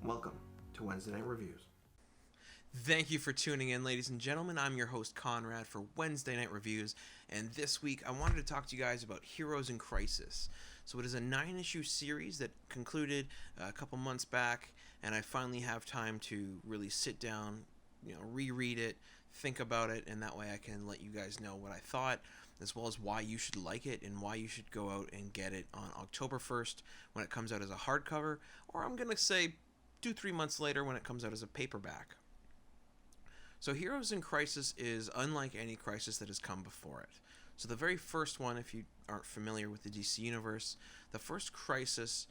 Welcome to Wednesday Night Reviews. Thank you for tuning in, ladies and gentlemen. I'm your host, Konrad, for Wednesday Night Reviews, and this week I wanted to talk to you guys about Heroes in Crisis. So it is a 9-issue series that concluded a couple months back, and I finally have time to really sit down, reread it, think about it, and that way I can let you guys know what I thought, as well as why you should like it and why you should go out and get it on October 1st when it comes out as a hardcover, or I'm going to say 2-3 months later when it comes out as a paperback. So Heroes in Crisis is unlike any crisis that has come before it. So the very first one, if you aren't familiar with the DC Universe, the first crisis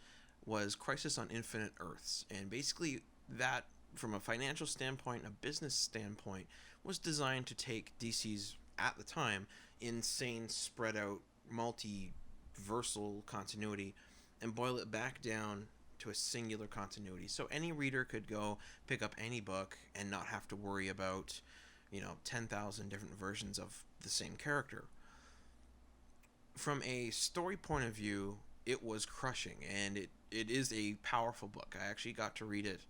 was Crisis on Infinite Earths. And basically that, from a financial standpoint, a business standpoint, was designed to take DC's, at the time, insane, spread out, multiversal continuity and boil it back down to a singular continuity. So any reader could go pick up any book and not have to worry about, 10,000 different versions of the same character. From a story point of view, it was crushing, and it is a powerful book. I actually got to read it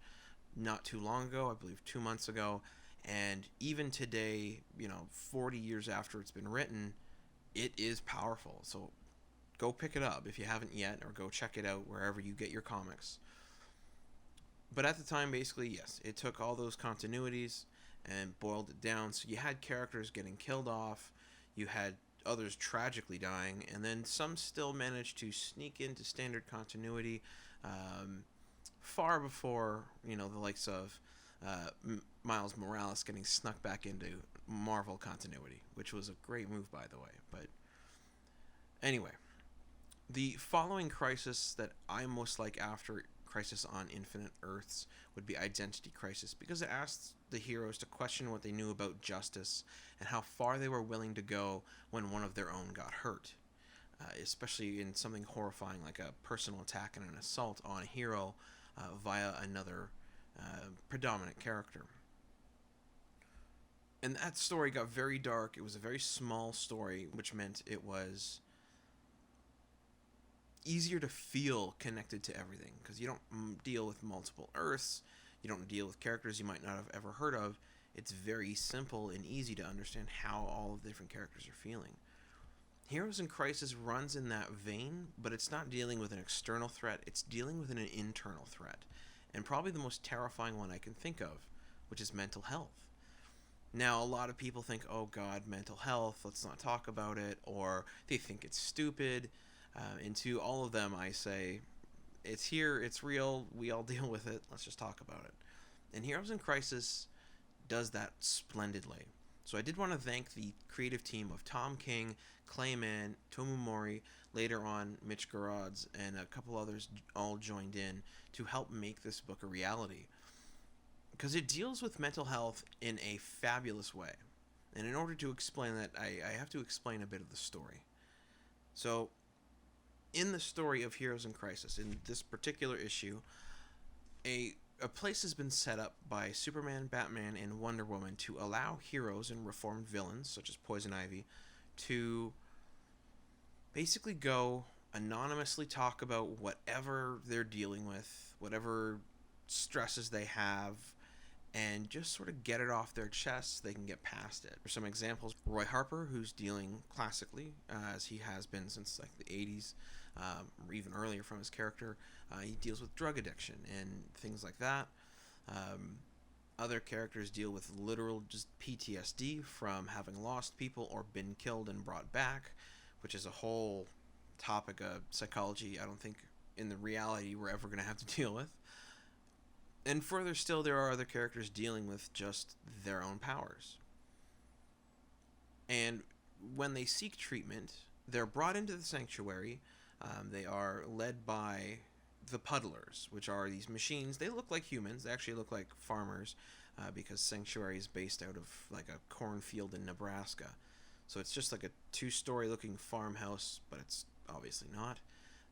not too long ago, I believe 2 months ago, and even today, 40 years after it's been written, it is powerful. So go pick it up if you haven't yet, or go check it out wherever you get your comics. But at the time, basically, yes, it took all those continuities and boiled it down. So you had characters getting killed off, you had others tragically dying, and then some still managed to sneak into standard continuity far before, the likes of Miles Morales getting snuck back into Marvel continuity, which was a great move, by the way. But anyway, the following crisis that I most like after Crisis on Infinite Earths would be Identity Crisis, because it asks the heroes to question what they knew about justice and how far they were willing to go when one of their own got hurt, especially in something horrifying like a personal attack and an assault on a hero via another predominant character. And that story got very dark. It was a very small story, which meant it was easier to feel connected to everything, because you don't deal with multiple Earths, you don't deal with characters you might not have ever heard of. It's very simple and easy to understand how all of the different characters are feeling. Heroes in Crisis runs in that vein, but it's not dealing with an external threat, it's dealing with an internal threat, and probably the most terrifying one I can think of, which is mental health. Now, a lot of people think, oh god, mental health, let's not talk about it, or they think it's stupid. And to all of them, I say, it's here, it's real, we all deal with it, let's just talk about it. And Heroes in Crisis does that splendidly. So I did want to thank the creative team of Tom King, Clay Mann, Tomeu Morey, later on Mitch, Gerads, and a couple others all joined in to help make this book a reality. Because it deals with mental health in a fabulous way. And in order to explain that, I have to explain a bit of the story. So, in the story of Heroes in Crisis, in this particular issue, a place has been set up by Superman, Batman, and Wonder Woman to allow heroes and reformed villains, such as Poison Ivy, to basically go anonymously talk about whatever they're dealing with, whatever stresses they have, and just sort of get it off their chests so they can get past it. For some examples, Roy Harper, who's dealing classically, as he has been since like the 80s, or even earlier from his character, he deals with drug addiction and things like that. Other characters deal with literal just PTSD from having lost people or been killed and brought back, which is a whole topic of psychology I don't think in the reality we're ever going to have to deal with. And further still, there are other characters dealing with just their own powers. And when they seek treatment, they're brought into the sanctuary. They are led by the puddlers, which are these machines. They look like humans. They actually look like farmers, because Sanctuary is based out of like a cornfield in Nebraska. So it's just like a 2-story looking farmhouse, but it's obviously not.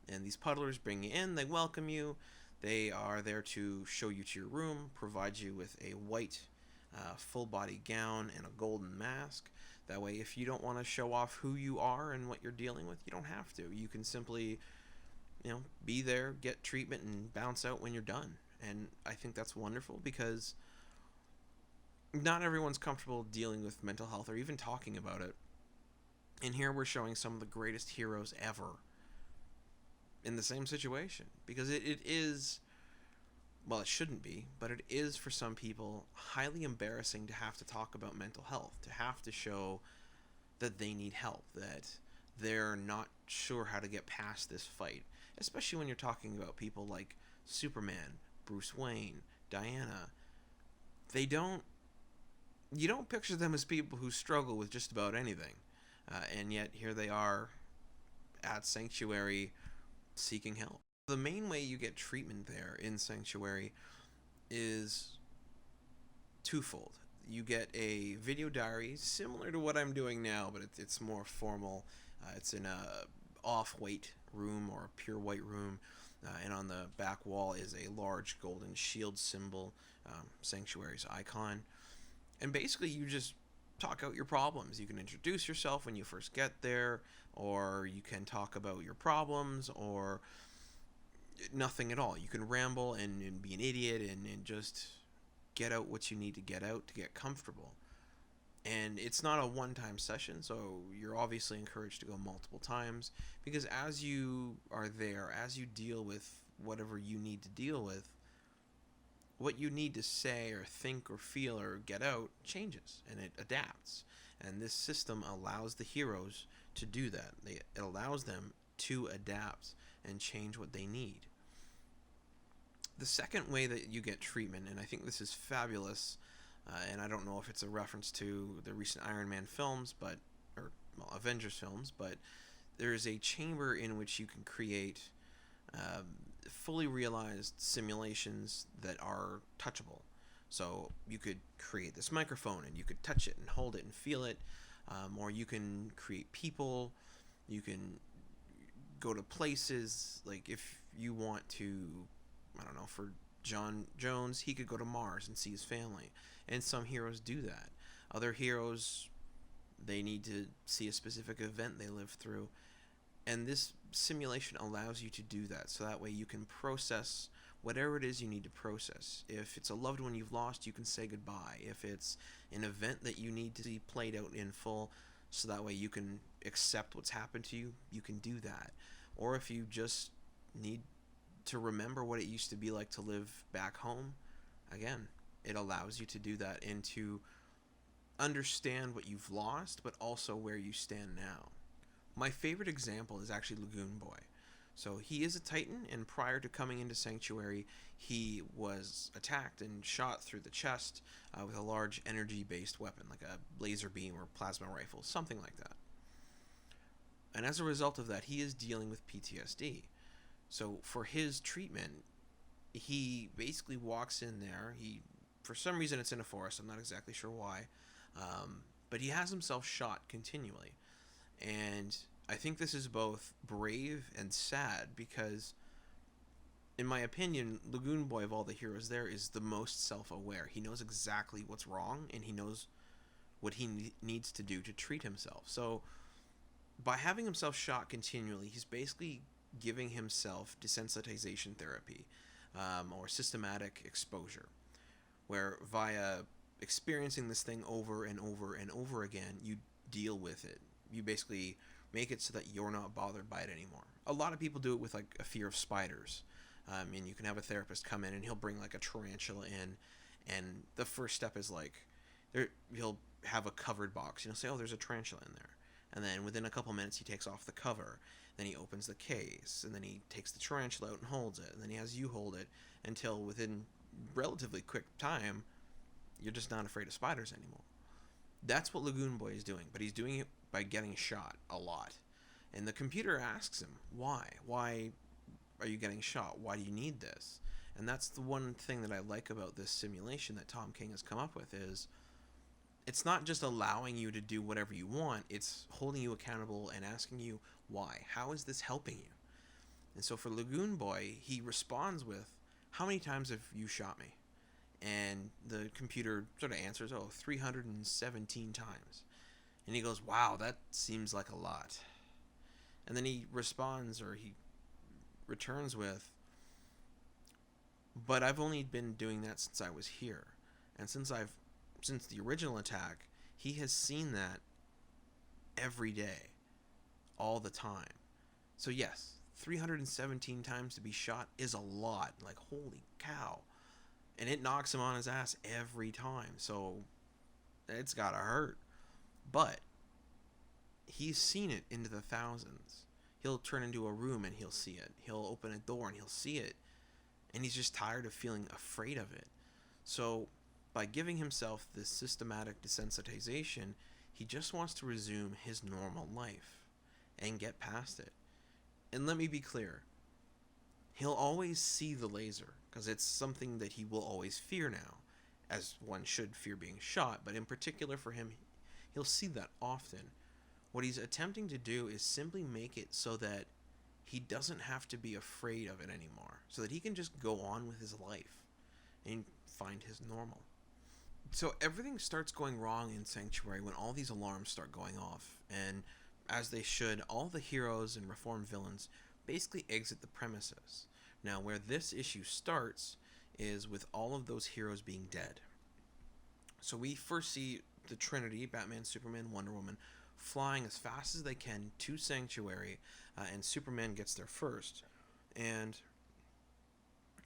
And these puddlers bring you in, they welcome you. They are there to show you to your room, provide you with a white full-body gown and a golden mask. That way, if you don't want to show off who you are and what you're dealing with, you don't have to. You can simply, be there, get treatment, and bounce out when you're done. And I think that's wonderful because not everyone's comfortable dealing with mental health or even talking about it. And here we're showing some of the greatest heroes ever in the same situation. Because it is, well, it shouldn't be, but it is for some people highly embarrassing to have to talk about mental health, to have to show that they need help, that they're not sure how to get past this fight. Especially when you're talking about people like Superman, Bruce Wayne, Diana. You don't picture them as people who struggle with just about anything. And yet here they are at Sanctuary seeking help. The main way you get treatment there in Sanctuary is twofold. You get a video diary similar to what I'm doing now, but it's more formal. It's in a off-white room or a pure white room, and on the back wall is a large golden shield symbol, Sanctuary's icon. And basically you just talk out your problems. You can introduce yourself when you first get there, or you can talk about your problems, or nothing at all. You can ramble and be an idiot and just get out what you need to get out to get comfortable. And it's not a one-time session, so you're obviously encouraged to go multiple times, because as you are there, as you deal with whatever you need to deal with, what you need to say or think or feel or get out changes, and it adapts. And this system allows the heroes to do that. It allows them to adapt and change what they need. The second way that you get treatment, and I think this is fabulous, and I don't know if it's a reference to the recent Iron Man films, or Avengers films, but there is a chamber in which you can create fully realized simulations that are touchable. So you could create this microphone and you could touch it and hold it and feel it, or you can create people, you can go to places, like if you want to, I don't know, for John Jones, he could go to Mars and see his family. And some heroes do that. Other heroes, they need to see a specific event they lived through. And this simulation allows you to do that, so that way you can process whatever it is you need to process. If it's a loved one you've lost, you can say goodbye. If it's an event that you need to see played out in full, so that way you can accept what's happened to you, you can do that. Or if you just need to remember what it used to be like to live back home, again, it allows you to do that and to understand what you've lost, but also where you stand now. My favorite example is actually Lagoon Boy. So he is a Titan, and prior to coming into Sanctuary, he was attacked and shot through the chest with a large energy-based weapon, like a laser beam or plasma rifle, something like that. And as a result of that, he is dealing with PTSD. So for his treatment, he basically walks in there. For some reason, it's in a forest. I'm not exactly sure why. But he has himself shot continually. And I think this is both brave and sad, because, in my opinion, Lagoon Boy, of all the heroes there, is the most self-aware. He knows exactly what's wrong, and he knows what he needs to do to treat himself. So by having himself shot continually, he's basically giving himself desensitization therapy, or systematic exposure, where via experiencing this thing over and over and over again, you deal with it. You basically make it so that you're not bothered by it anymore. A lot of people do it with like a fear of spiders. And you can have a therapist come in and he'll bring like a tarantula in, and the first step is like, he'll have a covered box. Say, oh, there's a tarantula in there. And then within a couple minutes he takes off the cover. Then he opens the case, and then he takes the tarantula out and holds it. And then he has you hold it until within relatively quick time, you're just not afraid of spiders anymore. That's what Lagoon Boy is doing, but he's doing it by getting shot a lot. And the computer asks him, why? Why are you getting shot? Why do you need this? And that's the one thing that I like about this simulation that Tom King has come up with, is it's not just allowing you to do whatever you want, it's holding you accountable and asking you why. How is this helping you? And so for Lagoon Boy, he responds with, how many times have you shot me? And the computer sort of answers, 317 times. And he goes, wow, that seems like a lot. And then he responds, or he returns with, But I've only been doing that since I was here. And since the original attack, he has seen that every day, all the time. So yes, 317 times to be shot is a lot. Like, holy cow. And it knocks him on his ass every time. So it's gotta hurt. But he's seen it into the thousands. He'll turn into a room and he'll see it. He'll open a door and he'll see it. And he's just tired of feeling afraid of it. So by giving himself this systematic desensitization, he just wants to resume his normal life and get past it. And let me be clear, he'll always see the laser, because it's something that he will always fear now, as one should fear being shot, but in particular for him, he'll see that often. What he's attempting to do is simply make it so that he doesn't have to be afraid of it anymore, so that he can just go on with his life and find his normal. So everything starts going wrong in Sanctuary when all these alarms start going off, and as they should, all the heroes and reformed villains basically exit the premises. Now, where this issue starts is with all of those heroes being dead. So we first see the Trinity, Batman, Superman, Wonder Woman, flying as fast as they can to Sanctuary, and Superman gets there first. And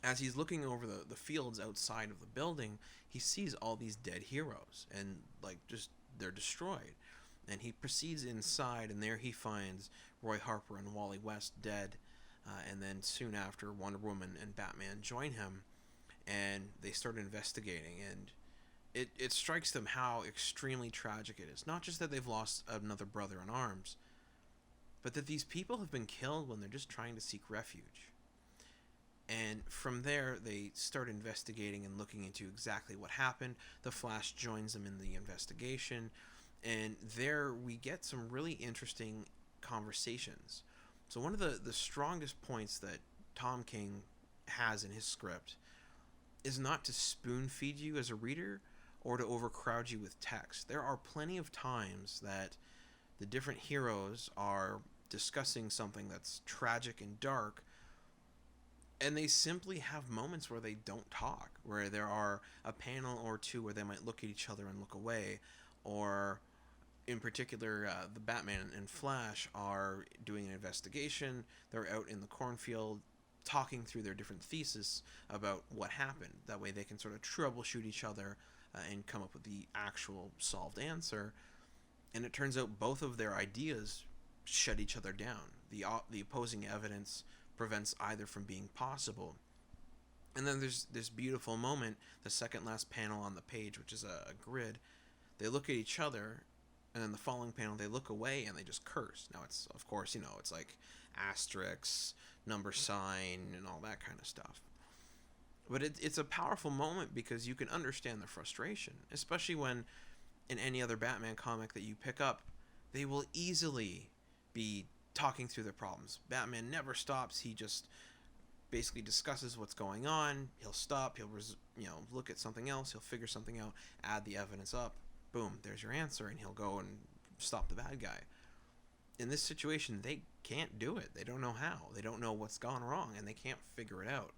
as he's looking over the fields outside of the building, he sees all these dead heroes, and just they're destroyed. And he proceeds inside, and there he finds Roy Harper and Wally West dead. And then soon after, Wonder Woman and Batman join him, and they start investigating. And it strikes them how extremely tragic it is. Not just that they've lost another brother in arms, but that these people have been killed when they're just trying to seek refuge. And from there, they start investigating and looking into exactly what happened. The Flash joins them in the investigation. And there we get some really interesting conversations. So one of the strongest points that Tom King has in his script is not to spoon feed you as a reader or to overcrowd you with text. There are plenty of times that the different heroes are discussing something that's tragic and dark, and they simply have moments where they don't talk, where there are a panel or two where they might look at each other and look away, or in particular, the Batman and Flash are doing an investigation. They're out in the cornfield talking through their different theses about what happened. That way they can sort of troubleshoot each other and come up with the actual solved answer. And it turns out both of their ideas shut each other down. The opposing evidence prevents either from being possible. And then there's this beautiful moment, the second last panel on the page, which is a grid. They look at each other, and then the following panel, they look away and they just curse. Now, it's, of course, it's like asterisks, number sign, and all that kind of stuff. But it's a powerful moment because you can understand the frustration, especially when in any other Batman comic that you pick up, they will easily be talking through their problems. Batman never stops. He just basically discusses what's going on. He'll stop. He'll look at something else. He'll figure something out, add the evidence up. Boom, there's your answer, and he'll go and stop the bad guy. In this situation, they can't do it. They don't know how. They don't know what's gone wrong, and they can't figure it out.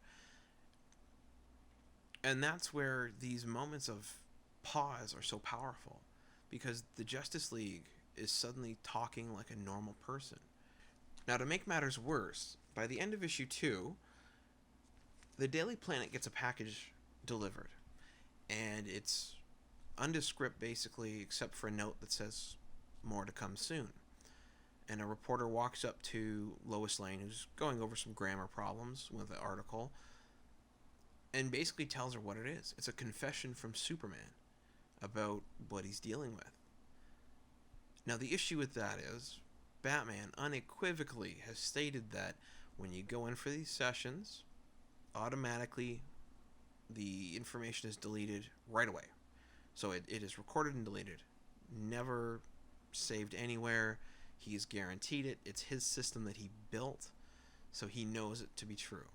And that's where these moments of pause are so powerful, because the Justice League is suddenly talking like a normal person. Now, to make matters worse, by the end of issue 2, the Daily Planet gets a package delivered, and it's undescript basically, except for a note that says more to come soon. And a reporter walks up to Lois Lane, who's going over some grammar problems with the article, and basically tells her what it is. It's a confession from Superman about what he's dealing with. Now, the issue with that is Batman unequivocally has stated that when you go in for these sessions, automatically the information is deleted right away. So it is recorded and deleted, never saved anywhere. He's guaranteed it. It's his system that he built, so he knows it to be true.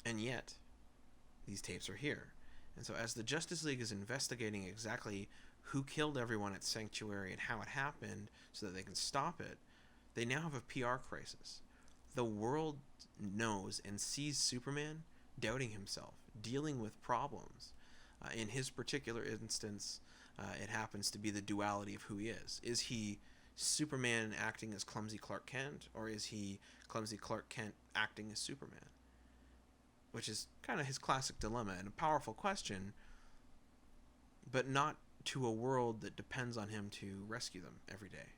And yet, these tapes are here. And so as the Justice League is investigating exactly who killed everyone at Sanctuary and how it happened so that they can stop it, they now have a PR crisis. The world knows and sees Superman doubting himself, dealing with problems. In his particular instance, it happens to be the duality of who he is. Is he Superman acting as clumsy Clark Kent, or is he clumsy Clark Kent acting as Superman? Which is kind of his classic dilemma and a powerful question, but not to a world that depends on him to rescue them every day.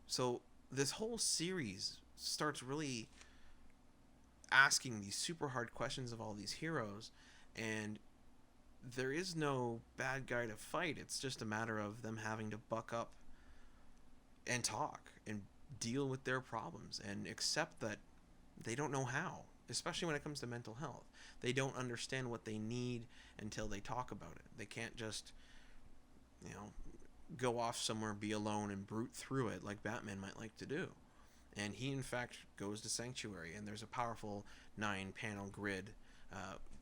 So this whole series starts really asking these super hard questions of all these heroes, and there is no bad guy to fight. It's just a matter of them having to buck up and talk and deal with their problems and accept that they don't know how, especially when it comes to mental health. They don't understand what they need until they talk about it. They can't just, go off somewhere, be alone, and brute through it like Batman might like to do. And he, in fact, goes to Sanctuary, and there's a powerful 9-panel grid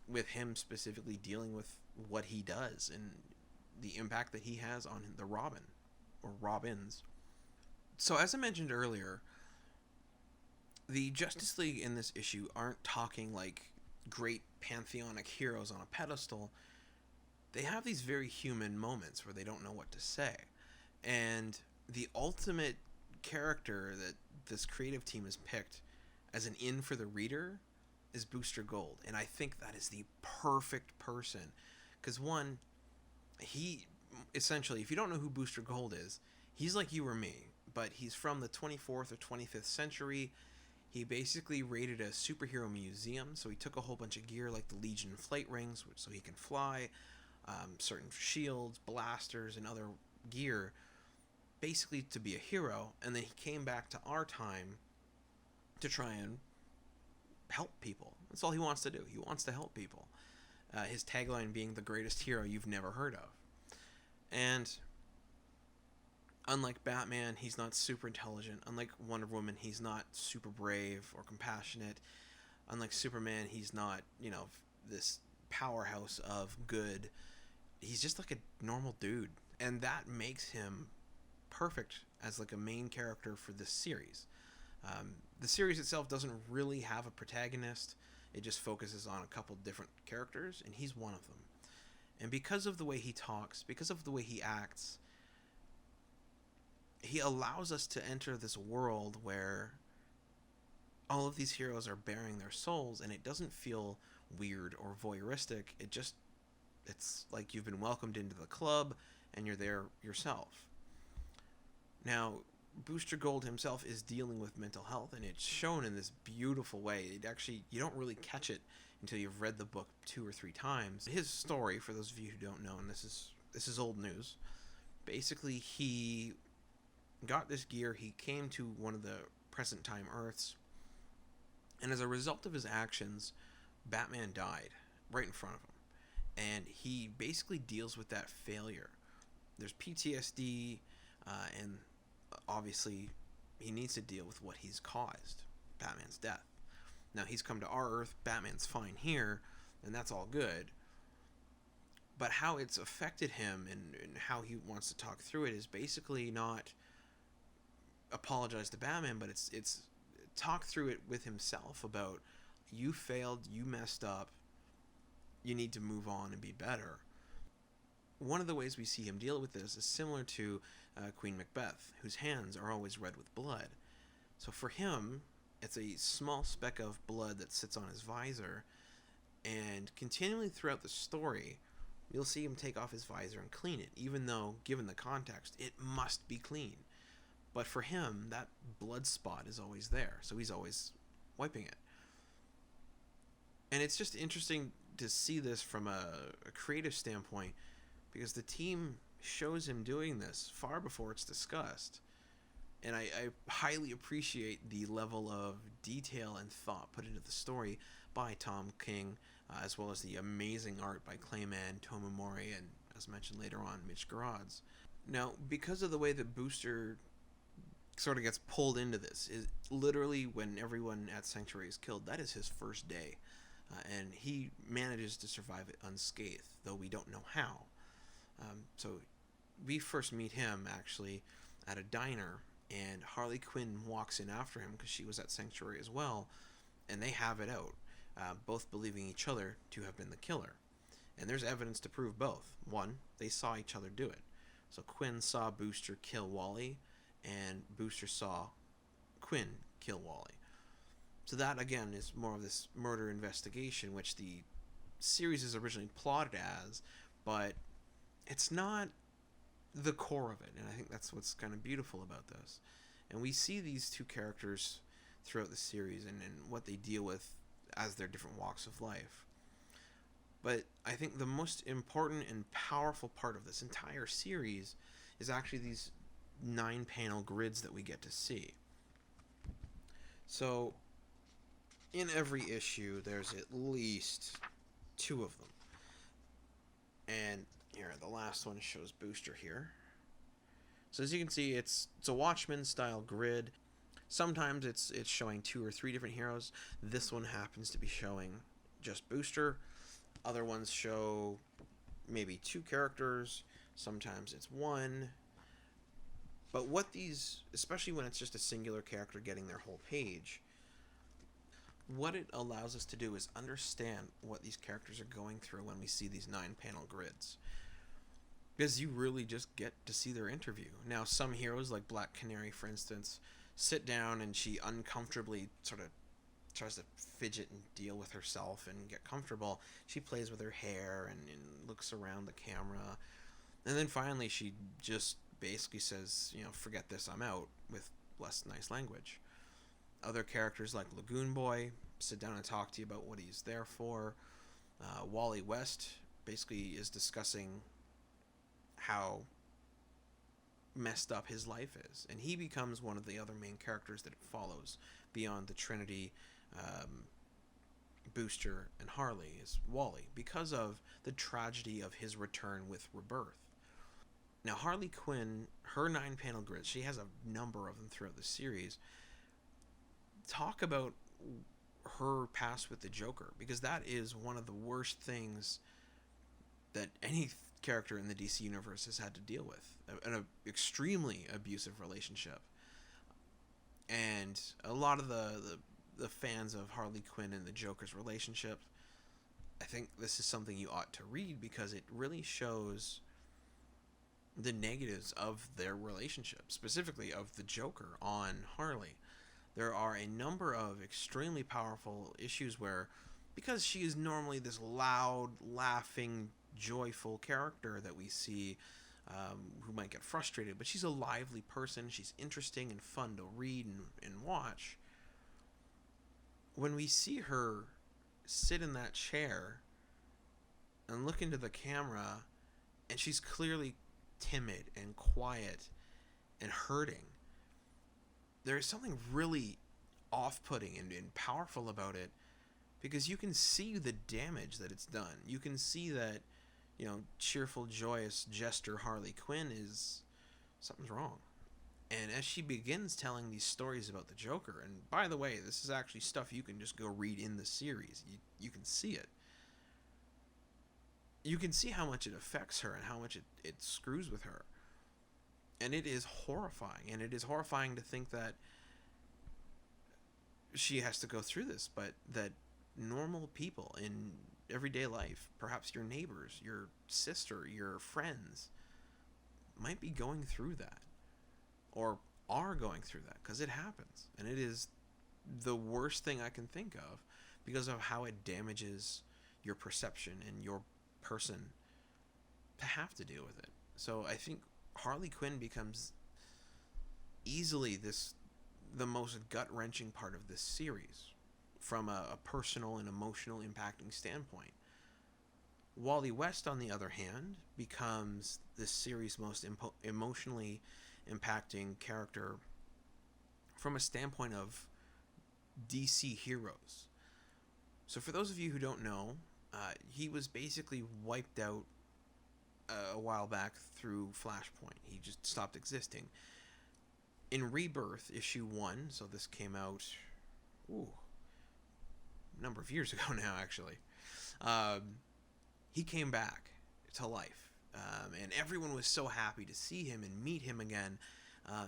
with him specifically dealing with what he does and the impact that he has on the Robin, or Robins. So as I mentioned earlier, the Justice League in this issue aren't talking like great pantheonic heroes on a pedestal. They have these very human moments where they don't know what to say. And the ultimate character that this creative team has picked as an in for the reader is Booster Gold. And I think that is the perfect person. Because one, he essentially, if you don't know who Booster Gold is, he's like you or me. But he's from the 24th or 25th century. He basically raided a superhero museum. So he took a whole bunch of gear like the Legion flight rings so he can fly, certain shields, blasters, and other gear, basically to be a hero. And then he came back to our time to try and help people. That's all he wants to do. He wants to help people. His tagline being the greatest hero you've never heard of. And unlike Batman, he's not super intelligent. Unlike Wonder Woman, he's not super brave or compassionate. Unlike Superman, he's not, this powerhouse of good. He's just like a normal dude. And that makes him perfect as like a main character for this series. The series itself doesn't really have a protagonist. It just focuses on a couple different characters, and he's one of them. And because of the way he talks, because of the way he acts, he allows us to enter this world where all of these heroes are bearing their souls, and it doesn't feel weird or voyeuristic. It's like you've been welcomed into the club, and you're there yourself. Now, Booster Gold himself is dealing with mental health, and it's shown in this beautiful way. You don't really catch it until you've read the book 2 or 3 times. His story, for those of you who don't know, and this is old news, basically he got this gear, he came to one of the present time Earths, and as a result of his actions, Batman died right in front of him. And he basically deals with that failure. There's PTSD, and obviously he needs to deal with what he's caused, Batman's death. Now he's come to our Earth, Batman's fine here, and that's all good. But how it's affected him and how he wants to talk through it is basically not apologize to Batman, but it's talk through it with himself about, you failed, you messed up, you need to move on and be better. One of the ways we see him deal with this is similar to Queen Macbeth, whose hands are always red with blood. So for him, it's a small speck of blood that sits on his visor, and continually throughout the story, you'll see him take off his visor and clean it, even though, given the context, it must be clean. But for him, that blood spot is always there, so he's always wiping it. And it's just interesting to see this from a creative standpoint, because the team shows him doing this far before it's discussed. And I highly appreciate the level of detail and thought put into the story by Tom King, as well as the amazing art by Mann, Tomeu, Morey, and, as mentioned later on, Mitch Gerads. Now, because of the way that Booster sort of gets pulled into this, is literally when everyone at Sanctuary is killed, that is his first day. And he manages to survive it unscathed, though we don't know how. So we first meet him, actually, at a diner, and Harley Quinn walks in after him because she was at Sanctuary as well, and they have it out. both believing each other to have been the killer. And there's evidence to prove both. One, they saw each other do it. So Quinn saw Booster kill Wally, and Booster saw Quinn kill Wally. So that, again, is more of this murder investigation, which the series is originally plotted as, but it's not the core of it, and I think that's what's kind of beautiful about this. And we see these two characters throughout the series and what they deal with as their different walks of life. But I think the most important and powerful part of this entire series is actually these 9-panel grids that we get to see. So, in every issue, there's at least 2 of them. And here, the last one shows Booster here. So as you can see, it's a Watchmen-style grid. Sometimes it's showing 2 or 3 different heroes. This one happens to be showing just Booster. Other ones show maybe 2 characters. Sometimes it's 1. But what these, especially when it's just a singular character getting their whole page, what it allows us to do is understand what these characters are going through when we see these 9-panel grids. Because you really just get to see their interview. Now, some heroes, like Black Canary, for instance, sit down and she uncomfortably sort of tries to fidget and deal with herself and get comfortable. She plays with her hair and looks around the camera. And then finally she just basically says, forget this, I'm out, with less nice language. Other characters like Lagoon Boy sit down and talk to you about what he's there for. Wally West basically is discussing how messed up his life is. And he becomes one of the other main characters that it follows beyond the Trinity, Booster, and Harley is Wally, because of the tragedy of his return with Rebirth. Now, Harley Quinn, her 9-panel grid, she has a number of them throughout the series, talk about her past with the Joker, because that is one of the worst things that any character in the DC universe has had to deal with. An extremely abusive relationship. And a lot of the fans of Harley Quinn and the Joker's relationship, I think this is something you ought to read, because it really shows the negatives of their relationship, specifically of the Joker on Harley. There are a number of extremely powerful issues where, because she is normally this loud, laughing, joyful character that we see, who might get frustrated, but she's a lively person, she's interesting and fun to read and watch. When we see her sit in that chair and look into the camera, and she's clearly timid and quiet and hurting, there is something really off-putting and powerful about it, because you can see the damage that it's done. You can see that, cheerful, joyous jester Harley Quinn something's wrong. And as she begins telling these stories about the Joker, and by the way, this is actually stuff you can just go read in the series. You can see it. You can see how much it affects her and how much it screws with her. And it is horrifying. And it is horrifying to think that she has to go through this, but that normal people in everyday life, perhaps your neighbors, your sister, your friends, might be going through that, or are going through that, because it happens. And it is the worst thing I can think of, because of how it damages your perception and your person to have to deal with it. So I think Harley Quinn becomes easily the most gut-wrenching part of this series, from a personal and emotional impacting standpoint. Wally West, on the other hand, becomes this series' most emotionally impacting character from a standpoint of DC heroes. So for those of you who don't know, he was basically wiped out a while back through Flashpoint. He just stopped existing. In Rebirth, issue 1, so this came out a number of years ago now, actually, he came back to life. And everyone was so happy to see him and meet him again.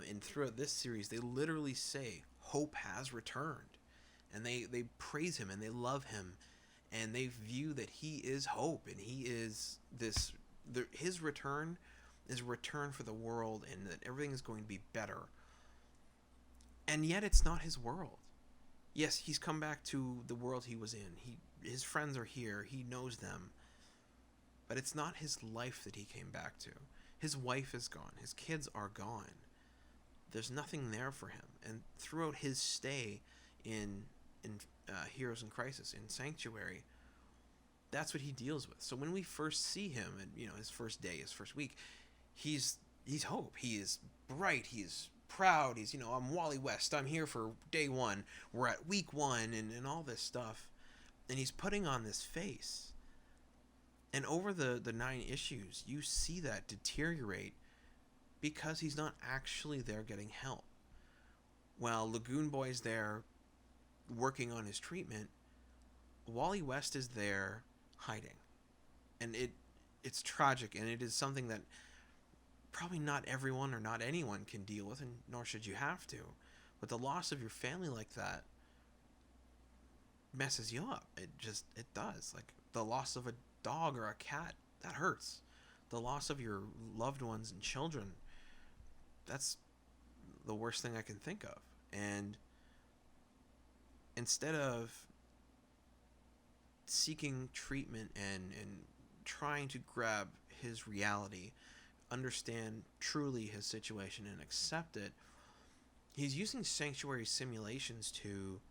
And throughout this series, they literally say, hope has returned. and they praise him and they love him, and they view that he is hope, and he is his return is a return for the world, and that everything is going to be better. And yet it's not his world. Yes, he's come back to the world he was in. His friends are here. He knows them. But it's not his life that he came back to. His wife is gone. His kids are gone. There's nothing there for him. And throughout his stay in Heroes in Crisis, in Sanctuary, that's what he deals with. So when we first see him, and his first day, his first week, he's hope. He is bright. He's proud. He's I'm Wally West. I'm here for day one. We're at week one, and all this stuff. And he's putting on this face. And over the 9 issues, you see that deteriorate because he's not actually there getting help. While Lagoon Boy's there working on his treatment, Wally West is there hiding. And it's tragic, and it is something that probably not everyone or not anyone can deal with, and nor should you have to. But the loss of your family like that messes you up. It does. Like the loss of a dog or a cat, that hurts. The loss of your loved ones and children, that's the worst thing I can think of. And instead of seeking treatment and trying to grab his reality, understand truly his situation and accept it, he's using Sanctuary simulations to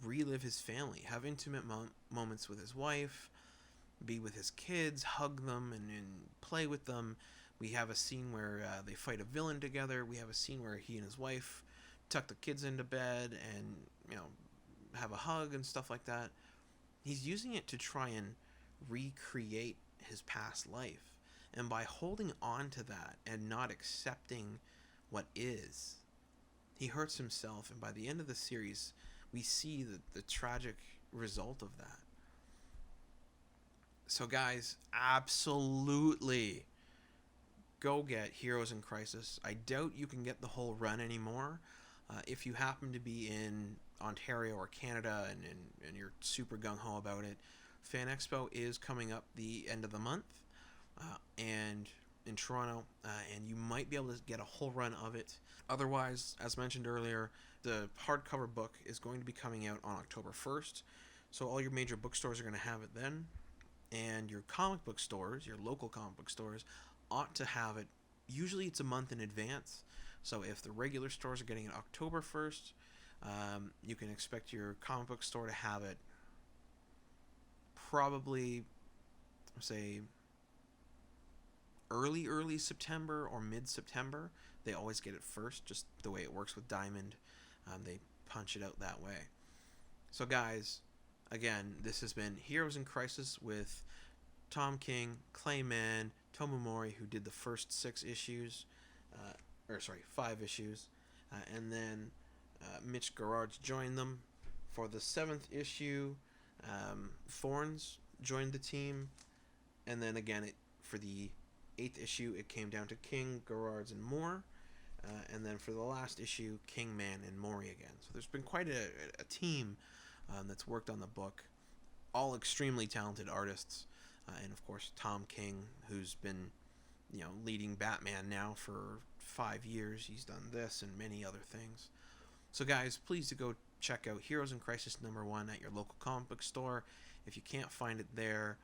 relive his family, have intimate moments with his wife, be with his kids, hug them and play with them. We have a scene where they fight a villain together. We have a scene where he and his wife tuck the kids into bed and have a hug and stuff like that. He's using it to try and recreate his past life. And by holding on to that and not accepting what is, he hurts himself. And by the end of the series, we see the tragic result of that. So guys, absolutely go get Heroes in Crisis. I doubt you can get the whole run anymore. If you happen to be in Ontario or Canada and you're super gung-ho about it, Fan Expo is coming up the end of the month, and in Toronto, and you might be able to get a whole run of it. Otherwise, as mentioned earlier, the hardcover book is going to be coming out on October 1st, so all your major bookstores are going to have it then, and your comic book stores, your local comic book stores, ought to have it. Usually it's a month in advance, so if the regular stores are getting it October 1st, you can expect your comic book store to have it probably, say, early September or mid-September. They always get it first, just the way it works with Diamond. They punch it out that way. So guys, again, this has been Heroes in Crisis with Tom King, Clay Mann, Tomeu Morey, who did the first 5 issues, and then Mitch Gerads joined them for the 7th issue. Thorns joined the team, and then again for the 8th issue it came down to King, Gerads, and Moore, and then for the last issue, King, Mann, and Morey again. So there's been quite a team that's worked on the book, all extremely talented artists, and of course Tom King, who's been leading Batman now for 5 years. He's done this and many other things. So guys, please go check out Heroes in Crisis #1 at your local comic book store. If you can't find it there,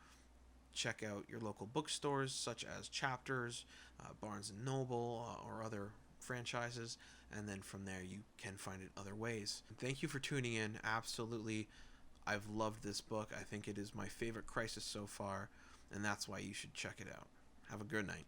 check out your local bookstores such as Chapters, Barnes & Noble, or other franchises, and then from there you can find it other ways. Thank you for tuning in. Absolutely, I've loved this book. I think it is my favorite Crisis so far, and that's why you should check it out. Have a good night.